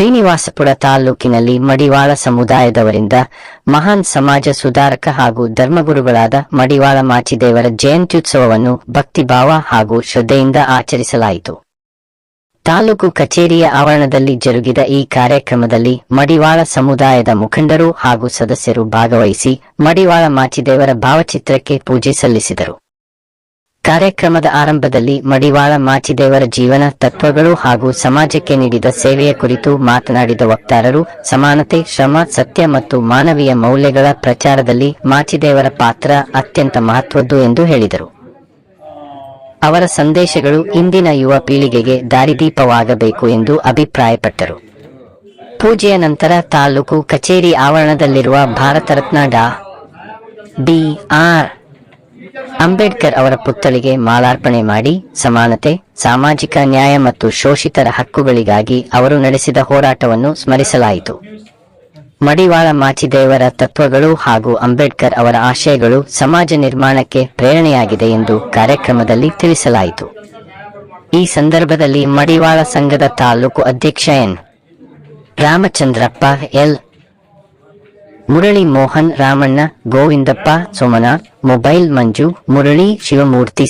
ಶ್ರೀನಿವಾಸಪುರ ತಾಲ್ಲೂಕಿನಲ್ಲಿ ಮಡಿವಾಳ ಸಮುದಾಯದವರಿಂದ ಮಹಾನ್ ಸಮಾಜ ಸುಧಾರಕ ಹಾಗೂ ಧರ್ಮಗುರುಗಳಾದ ಮಡಿವಾಳ ಮಾಚಿದೇವರ ಜಯಂತ್ಯುತ್ಸವವನ್ನು ಭಕ್ತಿಭಾವ ಹಾಗೂ ಶ್ರದ್ಧೆಯಿಂದ ಆಚರಿಸಲಾಯಿತು. ತಾಲೂಕು ಕಚೇರಿಯ ಆವರಣದಲ್ಲಿ ಜರುಗಿದ ಈ ಕಾರ್ಯಕ್ರಮದಲ್ಲಿ ಮಡಿವಾಳ ಸಮುದಾಯದ ಮುಖಂಡರು ಹಾಗೂ ಸದಸ್ಯರು ಭಾಗವಹಿಸಿ ಮಡಿವಾಳ ಮಾಚಿದೇವರ ಭಾವಚಿತ್ರಕ್ಕೆ ಪೂಜೆ ಸಲ್ಲಿಸಿದರು. ಕಾರ್ಯಕ್ರಮದ ಆರಂಭದಲ್ಲಿ ಮಡಿವಾಳ ಮಾಚಿದೇವರ ಜೀವನ ತತ್ವಗಳು ಹಾಗೂ ಸಮಾಜಕ್ಕೆ ನೀಡಿದ ಸೇವೆಯ ಕುರಿತು ಮಾತನಾಡಿದ ವಕ್ತಾರರು, ಸಮಾನತೆ, ಶ್ರಮ, ಸತ್ಯ ಮತ್ತು ಮಾನವೀಯ ಮೌಲ್ಯಗಳ ಪ್ರಚಾರದಲ್ಲಿ ಮಾಚಿದೇವರ ಪಾತ್ರ ಅತ್ಯಂತ ಮಹತ್ವದ್ದು ಎಂದು ಹೇಳಿದರು. ಅವರ ಸಂದೇಶಗಳು ಇಂದಿನ ಯುವ ಪೀಳಿಗೆಗೆ ದಾರಿದೀಪವಾಗಬೇಕು ಎಂದು ಅಭಿಪ್ರಾಯಪಟ್ಟರು. ಪೂಜೆಯ ನಂತರ ತಾಲೂಕು ಕಚೇರಿ ಆವರಣದಲ್ಲಿರುವ ಭಾರತ ರತ್ನ ಡಾ. ಬಿ.ಆರ್. ಅಂಬೇಡ್ಕರ್ ಅವರ ಪುತ್ಥಳಿಗೆ ಮಾಲಾರ್ಪಣೆ ಮಾಡಿ ಸಮಾನತೆ, ಸಾಮಾಜಿಕ ನ್ಯಾಯ ಮತ್ತು ಶೋಷಿತರ ಹಕ್ಕುಗಳಿಗಾಗಿ ಅವರು ನಡೆಸಿದ ಹೋರಾಟವನ್ನು ಸ್ಮರಿಸಲಾಯಿತು. ಮಡಿವಾಳ ಮಾಚಿದೇವರ ತತ್ವಗಳು ಹಾಗೂ ಅಂಬೇಡ್ಕರ್ ಅವರ ಆಶಯಗಳು ಸಮಾಜ ನಿರ್ಮಾಣಕ್ಕೆ ಪ್ರೇರಣೆಯಾಗಿದೆ ಎಂದು ಕಾರ್ಯಕ್ರಮದಲ್ಲಿ ತಿಳಿಸಲಾಯಿತು. ಈ ಸಂದರ್ಭದಲ್ಲಿ ಮಡಿವಾಳ ಸಂಘದ ತಾಲೂಕು ಅಧ್ಯಕ್ಷ N. Ramachandrappa, L. Murali Mohan, Ramanna, Govindappa, Somanath, mobile Manju, Murali, Shivamurthy